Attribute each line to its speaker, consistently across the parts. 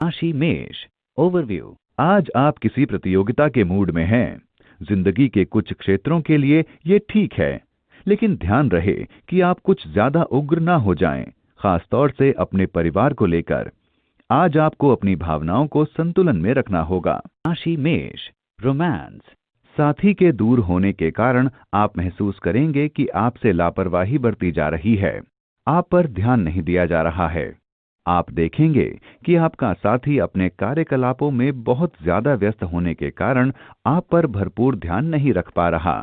Speaker 1: राशि मेष। ओवरव्यू। आज आप किसी प्रतियोगिता के मूड में हैं। जिंदगी के कुछ क्षेत्रों के लिए ये ठीक है, लेकिन ध्यान रहे कि आप कुछ ज्यादा उग्र ना हो जाएं, खास तौर से अपने परिवार को लेकर। आज आपको अपनी भावनाओं को संतुलन में रखना होगा। राशि मेष। रोमांस। साथी के दूर होने के कारण आप महसूस करेंगे कि आपसे लापरवाही बरती जा रही है। आप पर ध्यान नहीं दिया जा रहा है। आप देखेंगे कि आपका साथी अपने कार्यकलापों में बहुत ज्यादा व्यस्त होने के कारण आप पर भरपूर ध्यान नहीं रख पा रहा।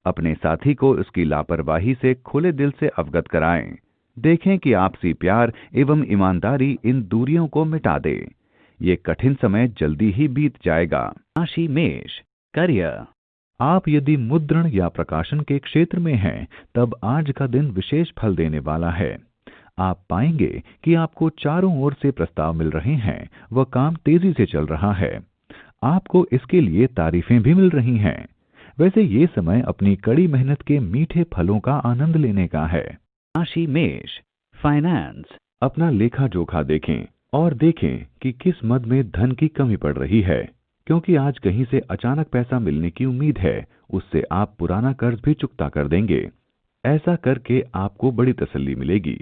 Speaker 1: अपने साथी को उसकी लापरवाही से खुले दिल से अवगत कराएं। देखें कि आपसी प्यार एवं ईमानदारी इन दूरियों को मिटा दे। ये कठिन समय जल्दी ही बीत जाएगा। राशि मेष। करियर। आप यदि मुद्रण या प्रकाशन के क्षेत्र में हैं, तब आज का दिन विशेष फल देने वाला है। आप पाएंगे कि आपको चारों ओर से प्रस्ताव मिल रहे हैं, वह काम तेजी से चल रहा है। आपको इसके लिए तारीफें भी मिल रही हैं। वैसे ये समय अपनी कड़ी मेहनत के मीठे फलों का आनंद लेने का है। राशि मेष। फाइनेंस। अपना लेखा जोखा देखें और देखें कि किस मद में धन की कमी पड़ रही है, क्योंकि आज कहीं से अचानक पैसा मिलने की उम्मीद है। उससे आप पुराना कर्ज भी चुकता कर देंगे। ऐसा करके आपको बड़ी तसल्ली मिलेगी।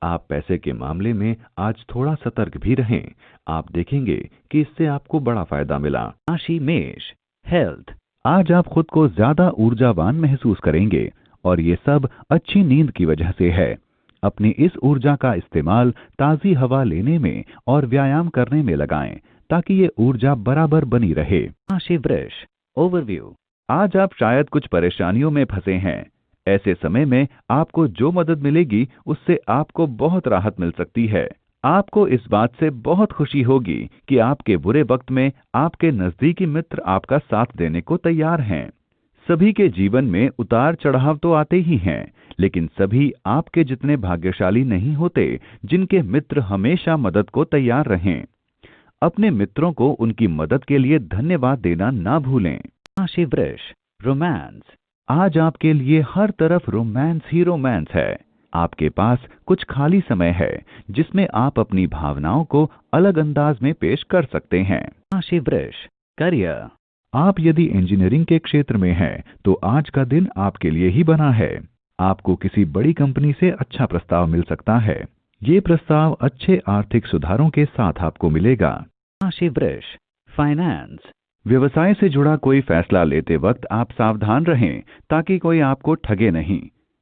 Speaker 1: आप पैसे के मामले में आज थोड़ा सतर्क भी रहें। आप देखेंगे कि इससे आपको बड़ा फायदा मिला। राशि मेष। हेल्थ। आज आप खुद को ज्यादा ऊर्जावान महसूस करेंगे और ये सब अच्छी नींद की वजह से है। अपनी इस ऊर्जा का इस्तेमाल ताजी हवा लेने में और व्यायाम करने में लगाएं, ताकि ये ऊर्जा बराबर बनी रहे। राशि वृष। ओवरव्यू। आज आप शायद कुछ परेशानियों में फंसे हैं। ऐसे समय में आपको जो मदद मिलेगी उससे आपको बहुत राहत मिल सकती है। आपको इस बात से बहुत खुशी होगी कि आपके बुरे वक्त में आपके नजदीकी मित्र आपका साथ देने को तैयार हैं। सभी के जीवन में उतार चढ़ाव तो आते ही हैं, लेकिन सभी आपके जितने भाग्यशाली नहीं होते जिनके मित्र हमेशा मदद को तैयार रहें। अपने मित्रों को उनकी मदद के लिए धन्यवाद देना ना भूलें। राशि वृष। रोमांस। आज आपके लिए हर तरफ रोमांस ही रोमांस है। आपके पास कुछ खाली समय है जिसमें आप अपनी भावनाओं को अलग अंदाज में पेश कर सकते हैं। राशि वृष। करियर। आप यदि इंजीनियरिंग के क्षेत्र में हैं, तो आज का दिन आपके लिए ही बना है। आपको किसी बड़ी कंपनी से अच्छा प्रस्ताव मिल सकता है। ये प्रस्ताव अच्छे आर्थिक सुधारों के साथ आपको मिलेगा। राशि वृष। फाइनेंस। व्यवसाय से जुड़ा कोई फैसला लेते वक्त आप सावधान रहें, ताकि कोई आपको ठगे नहीं,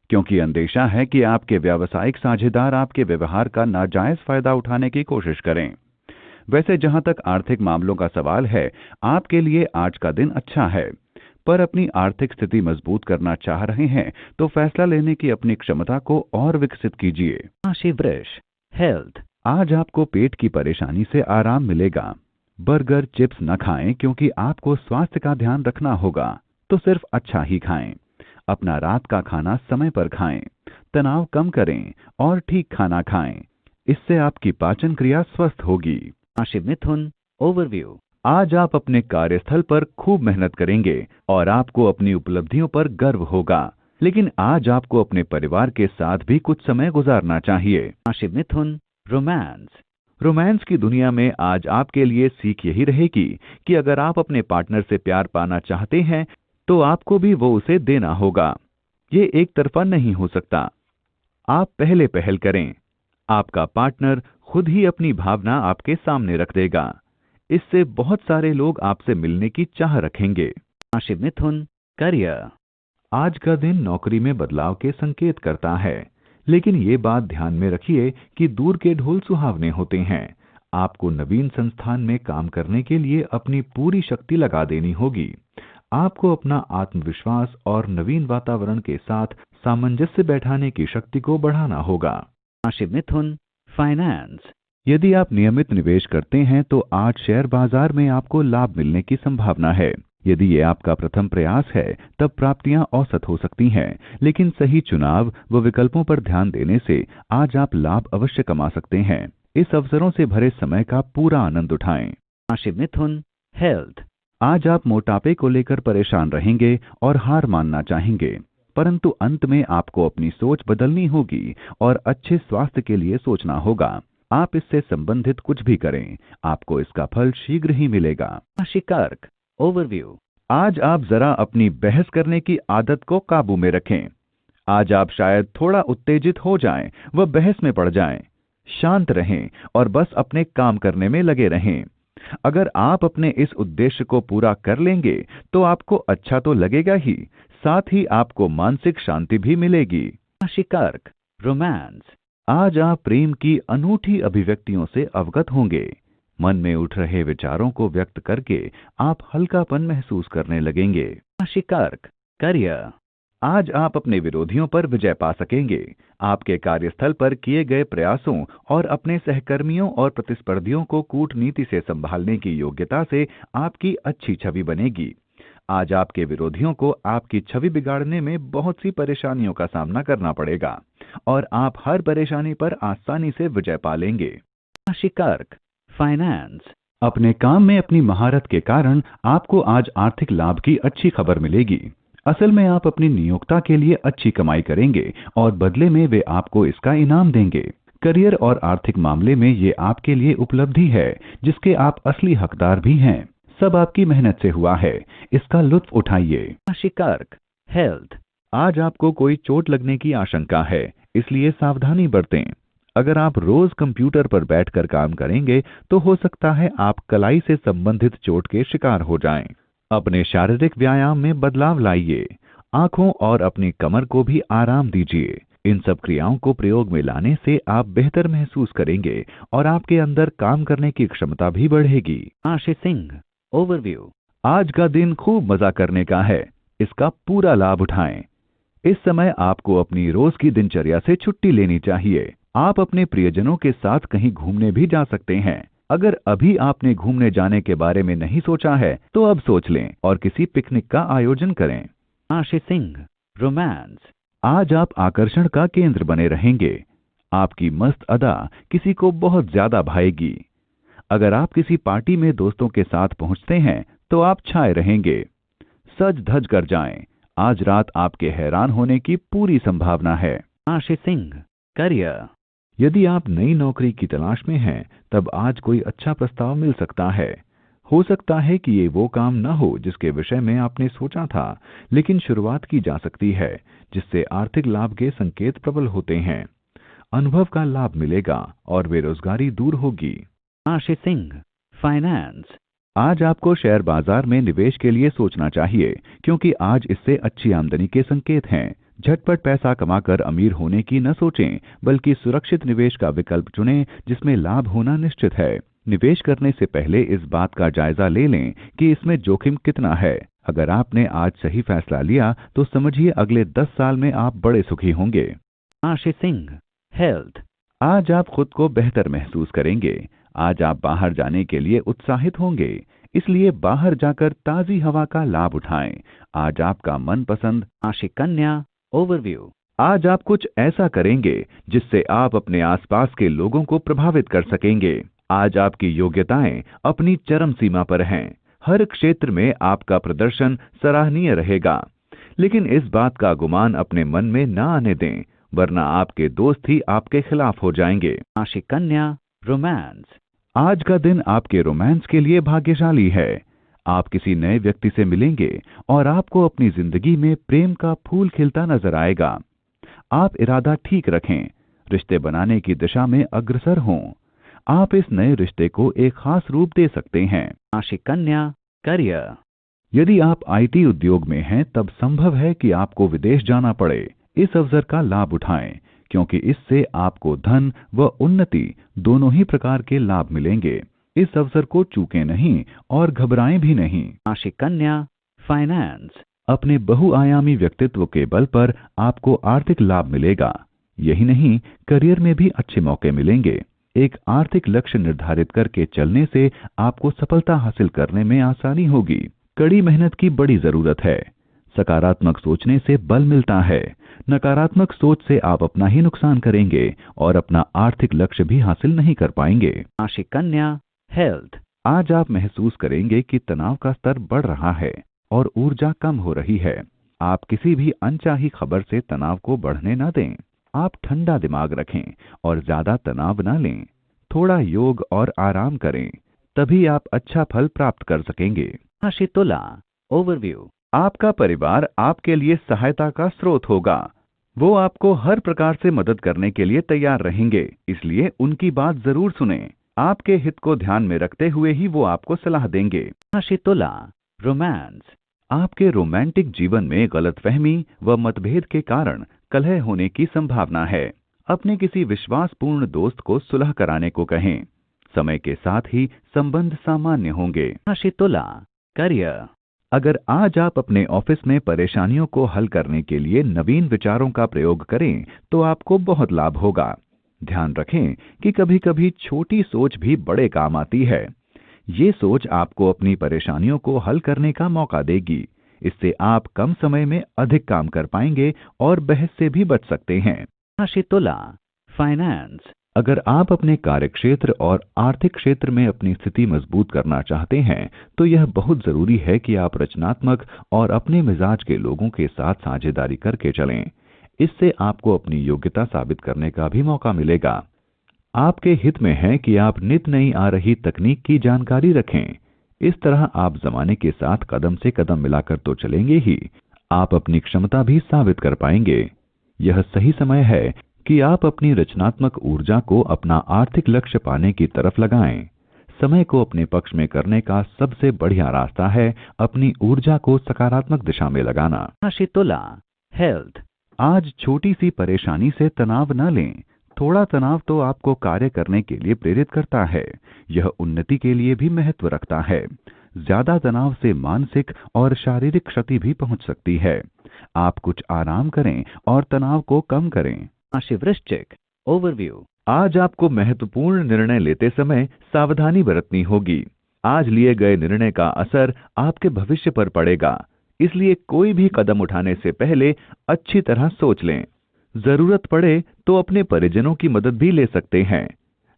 Speaker 1: क्योंकि अंदेशा है कि आपके व्यावसायिक साझेदार आपके व्यवहार का नाजायज फायदा उठाने की कोशिश करें। वैसे जहां तक आर्थिक मामलों का सवाल है, आपके लिए आज का दिन अच्छा है, पर अपनी आर्थिक स्थिति मजबूत करना चाह रहे हैं तो फैसला लेने की अपनी क्षमता को और विकसित कीजिए। राशि वृष। हेल्थ। आज आपको पेट की परेशानी से आराम मिलेगा। बर्गर चिप्स न खाएं, क्योंकि आपको स्वास्थ्य का ध्यान रखना होगा, तो सिर्फ अच्छा ही खाएं। अपना रात का खाना समय पर खाएं, तनाव कम करें और ठीक खाना खाएं। इससे आपकी पाचन क्रिया स्वस्थ होगी। राशि मिथुन। ओवरव्यू। आज आप अपने कार्यस्थल पर खूब मेहनत करेंगे और आपको अपनी उपलब्धियों पर गर्व होगा, लेकिन आज आपको अपने परिवार के साथ भी कुछ समय गुजारना चाहिए। राशि मिथुन। रोमांस। रोमांस की दुनिया में आज आपके लिए सीख यही रहेगी कि अगर आप अपने पार्टनर से प्यार पाना चाहते हैं, तो आपको भी वो उसे देना होगा। ये एक तरफा नहीं हो सकता। आप पहले पहल करें। आपका पार्टनर खुद ही अपनी भावना आपके सामने रख देगा। इससे बहुत सारे लोग आपसे मिलने की चाह रखेंगे। राशि मिथुन। करियर। आज का दिन नौकरी में बदलाव के संकेत करता है, लेकिन ये बात ध्यान में रखिए कि दूर के ढोल सुहावने होते हैं। आपको नवीन संस्थान में काम करने के लिए अपनी पूरी शक्ति लगा देनी होगी। आपको अपना आत्मविश्वास और नवीन वातावरण के साथ सामंजस्य बैठाने की शक्ति को बढ़ाना होगा। राशि मिथुन। फाइनेंस। यदि आप नियमित निवेश करते हैं तो आज शेयर बाजार में आपको लाभ मिलने की संभावना है। यदि ये आपका प्रथम प्रयास है, तब प्राप्तियां औसत हो सकती हैं, लेकिन सही चुनाव व विकल्पों पर ध्यान देने से आज आप लाभ अवश्य कमा सकते हैं। इस अवसरों से भरे समय का पूरा आनंद उठाएं। राशि मिथुन। हेल्थ। आज आप मोटापे को लेकर परेशान रहेंगे और हार मानना चाहेंगे, परंतु अंत में आपको अपनी सोच बदलनी होगी और अच्छे स्वास्थ्य के लिए सोचना होगा। आप इससे संबंधित कुछ भी करें, आपको इसका फल शीघ्र ही मिलेगा। राशि कर्क ओवरव्यू। आज आप जरा अपनी बहस करने की आदत को काबू में रखें। आज आप शायद थोड़ा उत्तेजित हो जाएं व बहस में पड़ जाएं। शांत रहें और बस अपने काम करने में लगे रहें। अगर आप अपने इस उद्देश्य को पूरा कर लेंगे तो आपको अच्छा तो लगेगा ही, साथ ही आपको मानसिक शांति भी मिलेगी। राशि कर्क रोमांस। आज आप प्रेम की अनूठी अभिव्यक्तियों से अवगत होंगे। मन में उठ रहे विचारों को व्यक्त करके आप हल्कापन महसूस करने लगेंगे। राशि कर्क करियर। आज आप अपने विरोधियों पर विजय पा सकेंगे। आपके कार्यस्थल पर किए गए प्रयासों और अपने सहकर्मियों और प्रतिस्पर्धियों को कूटनीति से संभालने की योग्यता से आपकी अच्छी छवि बनेगी। आज आपके विरोधियों को आपकी छवि बिगाड़ने में बहुत सी परेशानियों का सामना करना पड़ेगा और आप हर परेशानी पर आसानी से विजय पा लेंगे। राशि कर्क फाइनेंस। अपने काम में अपनी महारत के कारण आपको आज आर्थिक लाभ की अच्छी खबर मिलेगी। असल में आप अपनी नियोक्ता के लिए अच्छी कमाई करेंगे और बदले में वे आपको इसका इनाम देंगे। करियर और आर्थिक मामले में ये आपके लिए उपलब्धि है जिसके आप असली हकदार भी हैं। सब आपकी मेहनत से हुआ है, इसका लुत्फ उठाइए। राशि कर्क हेल्थ। आज आपको कोई चोट लगने की आशंका है, इसलिए सावधानी बरतें। अगर आप रोज कंप्यूटर पर बैठकर काम करेंगे तो हो सकता है आप कलाई से संबंधित चोट के शिकार हो जाएं। अपने शारीरिक व्यायाम में बदलाव लाइए। आंखों और अपनी कमर को भी आराम दीजिए। इन सब क्रियाओं को प्रयोग में लाने से आप बेहतर महसूस करेंगे और आपके अंदर काम करने की क्षमता भी बढ़ेगी। राशि सिंह ओवरव्यू। आज का दिन खूब मजा करने का है, इसका पूरा लाभ उठाएं। इस समय आपको अपनी रोज की दिनचर्या से छुट्टी लेनी चाहिए। आप अपने प्रियजनों के साथ कहीं घूमने भी जा सकते हैं। अगर अभी आपने घूमने जाने के बारे में नहीं सोचा है तो अब सोच लें और किसी पिकनिक का आयोजन करें। राशि सिंह रोमांस। आज आप आकर्षण का केंद्र बने रहेंगे। आपकी मस्त अदा किसी को बहुत ज्यादा भाएगी। अगर आप किसी पार्टी में दोस्तों के साथ पहुंचते हैं तो आप छाए रहेंगे। सज धज कर जाएं। आज रात आपके हैरान होने की पूरी संभावना है। राशि सिंह करियर। यदि आप नई नौकरी की तलाश में हैं तब आज कोई अच्छा प्रस्ताव मिल सकता है। हो सकता है कि ये वो काम न हो जिसके विषय में आपने सोचा था, लेकिन शुरुआत की जा सकती है जिससे आर्थिक लाभ के संकेत प्रबल होते हैं। अनुभव का लाभ मिलेगा और बेरोजगारी दूर होगी। राशि सिंह फाइनेंस। आज आपको शेयर बाजार में निवेश के लिए सोचना चाहिए क्योंकि आज इससे अच्छी आमदनी के संकेत हैं। झटपट पैसा कमाकर अमीर होने की न सोचें, बल्कि सुरक्षित निवेश का विकल्प चुनें जिसमें लाभ होना निश्चित है। निवेश करने से पहले इस बात का जायजा ले लें कि इसमें जोखिम कितना है। अगर आपने आज सही फैसला लिया तो समझिए अगले 10 साल में आप बड़े सुखी होंगे। राशि सिंह हेल्थ। आज आप खुद को बेहतर महसूस करेंगे। आज आप बाहर जाने के लिए उत्साहित होंगे, इसलिए बाहर जाकर ताजी हवा का लाभ उठाएं। आज आपका मनपसंद। राशि कन्या ओवरव्यू। आज आप कुछ ऐसा करेंगे जिससे आप अपने आसपास के लोगों को प्रभावित कर सकेंगे। आज आपकी योग्यताएं अपनी चरम सीमा पर हैं। हर क्षेत्र में आपका प्रदर्शन सराहनीय रहेगा, लेकिन इस बात का गुमान अपने मन में न आने दें, वरना आपके दोस्त ही आपके खिलाफ हो जाएंगे। राशि कन्या रोमांस। आज का दिन आपके रोमांस के लिए भाग्यशाली है। आप किसी नए व्यक्ति से मिलेंगे और आपको अपनी जिंदगी में प्रेम का फूल खिलता नजर आएगा। आप इरादा ठीक रखें, रिश्ते बनाने की दिशा में अग्रसर हों। आप इस नए रिश्ते को एक खास रूप दे सकते हैं। राशि कन्या करियर। यदि आप आईटी उद्योग में हैं तब संभव है कि आपको विदेश जाना पड़े। इस अवसर का लाभ उठाएं क्योंकि इससे आपको धन व उन्नति दोनों ही प्रकार के लाभ मिलेंगे। इस अवसर को चूकें नहीं और घबराएं भी नहीं। राशि कन्या फाइनेंस। अपने बहुआयामी व्यक्तित्व के बल पर आपको आर्थिक लाभ मिलेगा। यही नहीं, करियर में भी अच्छे मौके मिलेंगे। एक आर्थिक लक्ष्य निर्धारित करके चलने से आपको सफलता हासिल करने में आसानी होगी। कड़ी मेहनत की बड़ी जरूरत है। सकारात्मक सोचने से बल मिलता है। नकारात्मक सोच से आप अपना ही नुकसान करेंगे और अपना आर्थिक लक्ष्य भी हासिल नहीं कर पाएंगे। राशि कन्या हेल्थ। आज आप महसूस करेंगे कि तनाव का स्तर बढ़ रहा है और ऊर्जा कम हो रही है। आप किसी भी अनचाही खबर से तनाव को बढ़ने न दें। आप ठंडा दिमाग रखें और ज्यादा तनाव न लें। थोड़ा योग और आराम करें, तभी आप अच्छा फल प्राप्त कर सकेंगे। राशि तुला ओवरव्यू। आपका परिवार आपके लिए सहायता का स्रोत होगा। वो आपको हर प्रकार से मदद करने के लिए तैयार रहेंगे, इसलिए उनकी बात जरूर सुनें। आपके हित को ध्यान में रखते हुए ही वो आपको सलाह देंगे। राशि तुला रोमांस। आपके रोमांटिक जीवन में गलतफहमी व मतभेद के कारण कलह होने की संभावना है। अपने किसी विश्वासपूर्ण दोस्त को सुलह कराने को कहें। समय के साथ ही संबंध सामान्य होंगे। राशि तुला करियर। अगर आज आप अपने ऑफिस में परेशानियों को हल करने के लिए नवीन विचारों का प्रयोग करें तो आपको बहुत लाभ होगा। ध्यान रखें कि कभी-कभी छोटी सोच भी बड़े काम आती है। ये सोच आपको अपनी परेशानियों को हल करने का मौका देगी। इससे आप कम समय में अधिक काम कर पाएंगे और बहस से भी बच सकते हैं। राशि तुला फाइनेंस। अगर आप अपने कार्यक्षेत्र और आर्थिक क्षेत्र में अपनी स्थिति मजबूत करना चाहते हैं तो यह बहुत जरूरी है कि आप रचनात्मक और अपने मिजाज के लोगों के साथ साझेदारी करके चलें। इससे आपको अपनी योग्यता साबित करने का भी मौका मिलेगा। आपके हित में है कि आप नित नई आ रही तकनीक की जानकारी रखें। इस तरह आप जमाने के साथ कदम से कदम मिलाकर तो चलेंगे ही, आप अपनी क्षमता भी साबित कर पाएंगे। यह सही समय है कि आप अपनी रचनात्मक ऊर्जा को अपना आर्थिक लक्ष्य पाने की तरफ लगाएं। समय को अपने पक्ष में करने का सबसे बढ़िया रास्ता है अपनी ऊर्जा को सकारात्मक दिशा में लगाना। राशि तुला हेल्थ। आज छोटी सी परेशानी से तनाव न लें। थोड़ा तनाव तो आपको कार्य करने के लिए प्रेरित करता है। यह उन्नति के लिए भी महत्व रखता है। ज्यादा तनाव से मानसिक और शारीरिक क्षति भी पहुंच सकती है। आप कुछ आराम करें और तनाव को कम करें। राशि वृश्चिक ओवरव्यू। आज आपको महत्वपूर्ण निर्णय लेते समय सावधानी बरतनी होगी। आज लिए गए निर्णय का असर आपके भविष्य पर पड़ेगा, इसलिए कोई भी कदम उठाने से पहले अच्छी तरह सोच लें। जरूरत पड़े तो अपने परिजनों की मदद भी ले सकते हैं।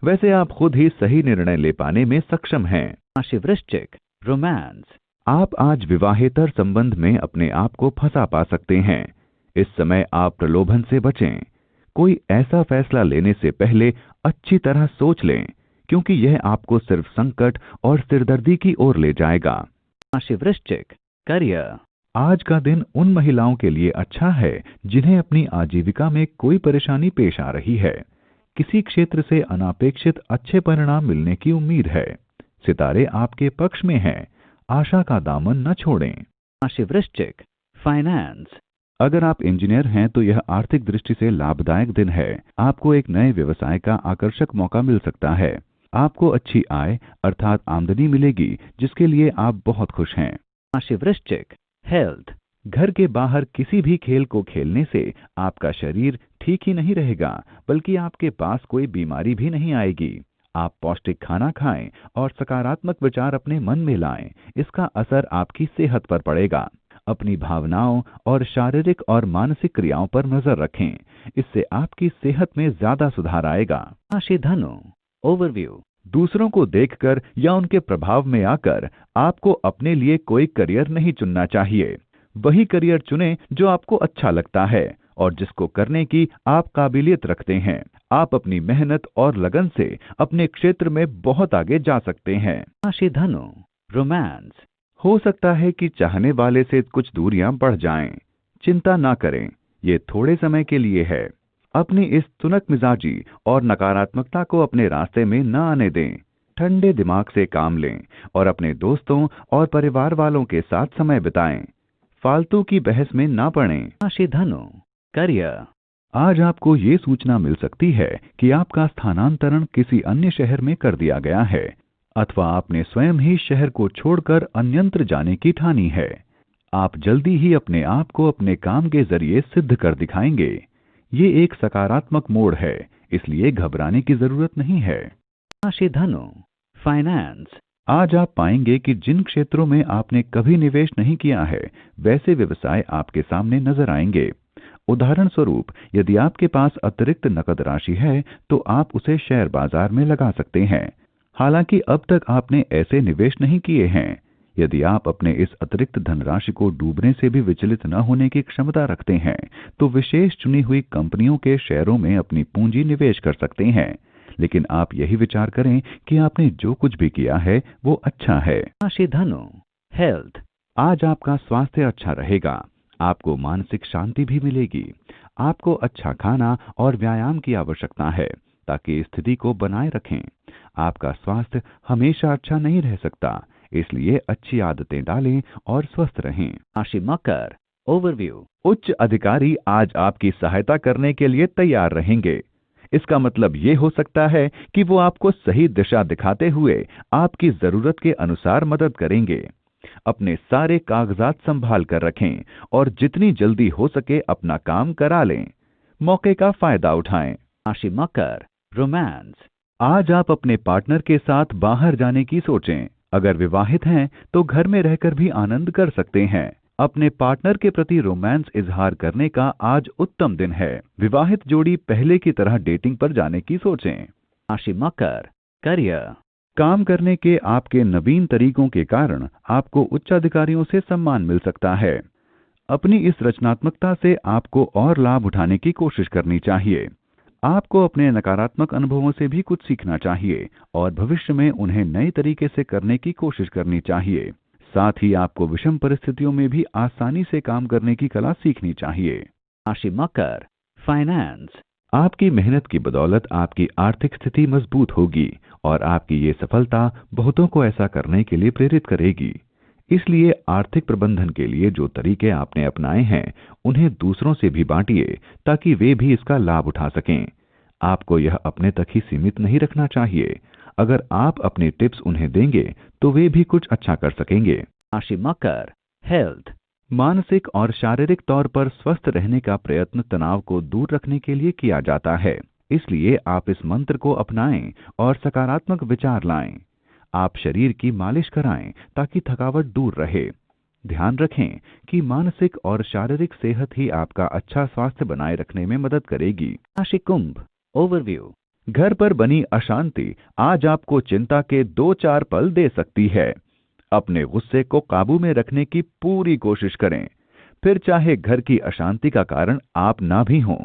Speaker 1: वैसे आप खुद ही सही निर्णय ले पाने में सक्षम हैं। राशि वृश्चिक रोमांस। आप आज विवाहेतर संबंध में अपने आप को फंसा पा सकते हैं। इस समय आप प्रलोभन से बचें। कोई ऐसा फैसला लेने से पहले अच्छी तरह सोच लें, क्योंकि यह आपको सिर्फ संकट और सिरदर्दी की ओर ले जाएगा। राशि वृश्चिक करियर। आज का दिन उन महिलाओं के लिए अच्छा है जिन्हें अपनी आजीविका में कोई परेशानी पेश आ रही है। किसी क्षेत्र से अनापेक्षित अच्छे परिणाम मिलने की उम्मीद है। सितारे आपके पक्ष में हैं। आशा का दामन न छोड़ें। राशि वृश्चिक फाइनेंस। अगर आप इंजीनियर हैं तो यह आर्थिक दृष्टि से लाभदायक दिन है। आपको एक नए व्यवसाय का आकर्षक मौका मिल सकता है। आपको अच्छी आय अर्थात आमदनी मिलेगी, जिसके लिए आप बहुत खुश हैं। राशि वृश्चिक हेल्थ। घर के बाहर किसी भी खेल को खेलने से आपका शरीर ठीक ही नहीं रहेगा, बल्कि आपके पास कोई बीमारी भी नहीं आएगी। आप पौष्टिक खाना खाएं और सकारात्मक विचार अपने मन में लाएं। इसका असर आपकी सेहत पर पड़ेगा। अपनी भावनाओं और शारीरिक और मानसिक क्रियाओं पर नजर रखें। इससे आपकी सेहत में ज्यादा सुधार आएगा। राशि धनु ओवरव्यू। दूसरों को देखकर या उनके प्रभाव में आकर आपको अपने लिए कोई करियर नहीं चुनना चाहिए। वही करियर चुनें जो आपको अच्छा लगता है और जिसको करने की आप काबिलियत रखते हैं। आप अपनी मेहनत और लगन से अपने क्षेत्र में बहुत आगे जा सकते हैं। राशि धनु रोमांस। हो सकता है कि चाहने वाले से कुछ दूरियां बढ़ जाएं। चिंता ना करें, ये थोड़े समय के लिए है। अपनी इस तुनक मिजाजी और नकारात्मकता को अपने रास्ते में न आने दें। ठंडे दिमाग से काम लें और अपने दोस्तों और परिवार वालों के साथ समय बिताएं। फालतू की बहस में ना पड़ें। राशि धनु करियर। आज आपको ये सूचना मिल सकती है कि आपका स्थानांतरण किसी अन्य शहर में कर दिया गया है, अथवा आपने स्वयं ही शहर को छोड़कर अन्यत्र जाने की ठानी है। आप जल्दी ही अपने आप को अपने काम के जरिए सिद्ध कर दिखाएंगे। ये एक सकारात्मक मोड़ है, इसलिए घबराने की जरूरत नहीं है। राशि धनु फाइनेंस। आज आप पाएंगे कि जिन क्षेत्रों में आपने कभी निवेश नहीं किया है, वैसे व्यवसाय आपके सामने नजर आएंगे। उदाहरण स्वरूप, यदि आपके पास अतिरिक्त नकद राशि है तो आप उसे शेयर बाजार में लगा सकते हैं। हालांकि अब तक आपने ऐसे निवेश नहीं किए हैं। यदि आप अपने इस अतिरिक्त धनराशि को डूबने से भी विचलित न होने की क्षमता रखते हैं तो विशेष चुनी हुई कंपनियों के शेयरों में अपनी पूंजी निवेश कर सकते हैं। लेकिन आप यही विचार करें कि आपने जो कुछ भी किया है वो अच्छा है। राशि धनु, हेल्थ। आज आपका स्वास्थ्य अच्छा रहेगा। आपको मानसिक शांति भी मिलेगी। आपको अच्छा खाना और व्यायाम की आवश्यकता है ताकि स्थिति को बनाए रखें। आपका स्वास्थ्य हमेशा अच्छा नहीं रह सकता, इसलिए अच्छी आदतें डालें और स्वस्थ रहें। राशि मकर, ओवरव्यू। उच्च अधिकारी आज आपकी सहायता करने के लिए तैयार रहेंगे। इसका मतलब ये हो सकता है कि वो आपको सही दिशा दिखाते हुए आपकी जरूरत के अनुसार मदद करेंगे। अपने सारे कागजात संभाल कर रखें और जितनी जल्दी हो सके अपना काम करा लें। मौके का फायदा उठाएं। राशि मकर, रोमांस। आज आप अपने पार्टनर के साथ बाहर जाने की सोचें। अगर विवाहित हैं तो घर में रहकर भी आनंद कर सकते हैं। अपने पार्टनर के प्रति रोमांस इजहार करने का आज उत्तम दिन है। विवाहित जोड़ी पहले की तरह डेटिंग पर जाने की सोचें। राशि मकर, करियर। काम करने के आपके नवीन तरीकों के कारण आपको उच्च अधिकारियों से सम्मान मिल सकता है। अपनी इस रचनात्मकता से आपको और लाभ उठाने की कोशिश करनी चाहिए। आपको अपने नकारात्मक अनुभवों से भी कुछ सीखना चाहिए और भविष्य में उन्हें नए तरीके से करने की कोशिश करनी चाहिए। साथ ही आपको विषम परिस्थितियों में भी आसानी से काम करने की कला सीखनी चाहिए। राशि मकर, फाइनेंस। आपकी मेहनत की बदौलत आपकी आर्थिक स्थिति मजबूत होगी और आपकी ये सफलता बहुतों को ऐसा करने के लिए प्रेरित करेगी। इसलिए आर्थिक प्रबंधन के लिए जो तरीके आपने अपनाए हैं उन्हें दूसरों से भी बांटिए ताकि वे भी इसका लाभ उठा सकें। आपको यह अपने तक ही सीमित नहीं रखना चाहिए। अगर आप अपने टिप्स उन्हें देंगे तो वे भी कुछ अच्छा कर सकेंगे। राशि मकर, हेल्थ। मानसिक और शारीरिक तौर पर स्वस्थ रहने का प्रयत्न तनाव को दूर रखने के लिए किया जाता है। इसलिए आप इस मंत्र को अपनाएं और सकारात्मक विचार लाएं। आप शरीर की मालिश कराएं ताकि थकावट दूर रहे। ध्यान रखें कि मानसिक और शारीरिक सेहत ही आपका अच्छा स्वास्थ्य बनाए रखने में मदद करेगी। राशि कुंभ, ओवरव्यू। घर पर बनी अशांति आज आपको चिंता के 2-4 पल दे सकती है। अपने गुस्से को काबू में रखने की पूरी कोशिश करें। फिर चाहे घर की अशांति का कारण आप ना भी हों,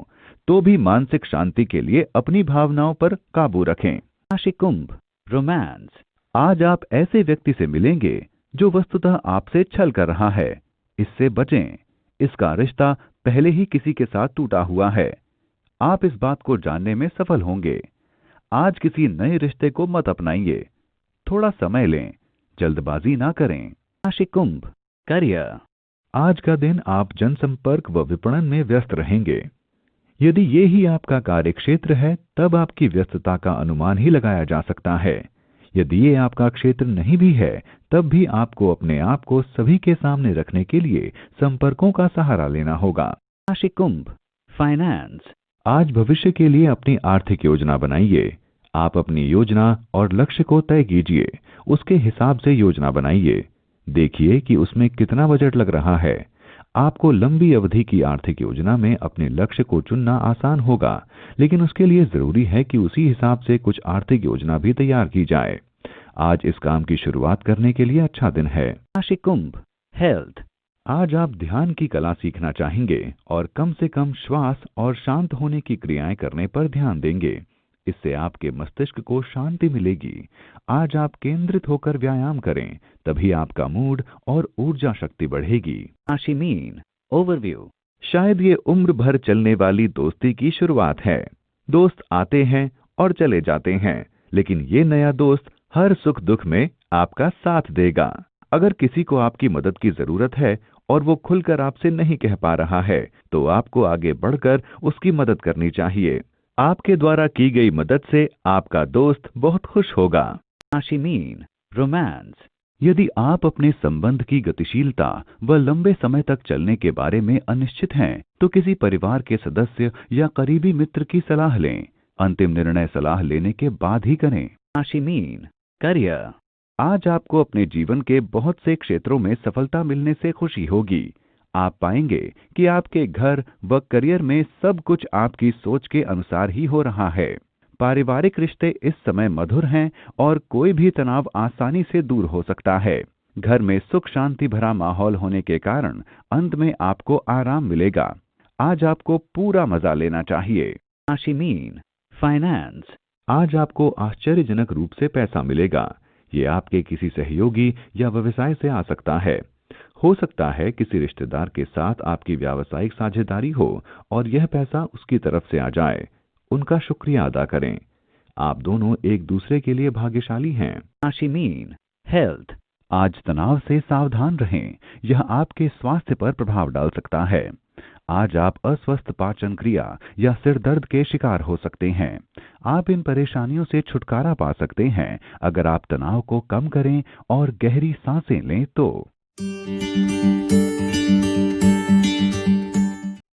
Speaker 1: तो भी मानसिक शांति के लिए अपनी भावनाओं पर काबू रखें। राशि कुंभ, रोमांस। आज आप ऐसे व्यक्ति से मिलेंगे जो वस्तुतः आपसे छल कर रहा है। इससे बचें। इसका रिश्ता पहले ही किसी के साथ टूटा हुआ है। आप इस बात को जानने में सफल होंगे। आज किसी नए रिश्ते को मत अपनाइए। थोड़ा समय लें, जल्दबाजी ना करें। राशि कुंभ, करियर। आज का दिन आप जनसंपर्क व विपणन में व्यस्त रहेंगे। यदि ये ही आपका कार्य क्षेत्र है तब आपकी व्यस्तता का अनुमान ही लगाया जा सकता है। यदि ये आपका क्षेत्र नहीं भी है तब भी आपको अपने आप को सभी के सामने रखने के लिए संपर्कों का सहारा लेना होगा। राशि कुंभ, फाइनेंस। आज भविष्य के लिए अपनी आर्थिक योजना बनाइए। आप अपनी योजना और लक्ष्य को तय कीजिए। उसके हिसाब से योजना बनाइए। देखिए कि उसमें कितना बजट लग रहा है। आपको लंबी अवधि की आर्थिक योजना में अपने लक्ष्य को चुनना आसान होगा, लेकिन उसके लिए जरूरी है कि उसी हिसाब से कुछ आर्थिक योजना भी तैयार की जाए। आज इस काम की शुरुआत करने के लिए अच्छा दिन है। राशि कुंभ, हेल्थ। आज आप ध्यान की कला सीखना चाहेंगे और कम से कम श्वास और शांत होने की क्रियाएं करने पर ध्यान देंगे। इससे आपके मस्तिष्क को शांति मिलेगी। आज आप केंद्रित होकर व्यायाम करें, तभी आपका मूड और ऊर्जा शक्ति बढ़ेगी। राशि मीन, ओवरव्यू। शायद ये उम्र भर चलने वाली दोस्ती की शुरुआत है। दोस्त आते हैं और चले जाते हैं, लेकिन ये नया दोस्त हर सुख दुख में आपका साथ देगा। अगर किसी को आपकी मदद की जरूरत है और वो खुलकर आपसे नहीं कह पा रहा है, तो आपको आगे बढ़कर उसकी मदद करनी चाहिए। आपके द्वारा की गई मदद से आपका दोस्त बहुत खुश होगा। राशि मीन, रोमांस। यदि आप अपने संबंध की गतिशीलता व लंबे समय तक चलने के बारे में अनिश्चित हैं, तो किसी परिवार के सदस्य या करीबी मित्र की सलाह लें। अंतिम निर्णय सलाह लेने के बाद ही करें। राशि मीन, करियर। आज आपको अपने जीवन के बहुत से क्षेत्रों में सफलता मिलने से खुशी होगी। आप पाएंगे कि आपके घर व करियर में सब कुछ आपकी सोच के अनुसार ही हो रहा है। पारिवारिक रिश्ते इस समय मधुर हैं और कोई भी तनाव आसानी से दूर हो सकता है। घर में सुख शांति भरा माहौल होने के कारण अंत में आपको आराम मिलेगा। आज आपको पूरा मजा लेना चाहिए। राशि मीन, फाइनेंस। आज आपको आश्चर्यजनक रूप से पैसा मिलेगा। ये आपके किसी सहयोगी या व्यवसाय से आ सकता है। हो सकता है किसी रिश्तेदार के साथ आपकी व्यावसायिक साझेदारी हो और यह पैसा उसकी तरफ से आ जाए। उनका शुक्रिया अदा करें। आप दोनों एक दूसरे के लिए भाग्यशाली हैं। राशि मीन हेल्थ। आज तनाव से सावधान रहें। यह आपके स्वास्थ्य पर प्रभाव डाल सकता है। आज आप अस्वस्थ पाचन क्रिया या सिर दर्द के शिकार हो सकते हैं। आप इन परेशानियों से छुटकारा पा सकते हैं अगर आप तनाव को कम करें और गहरी सांसें लें तो।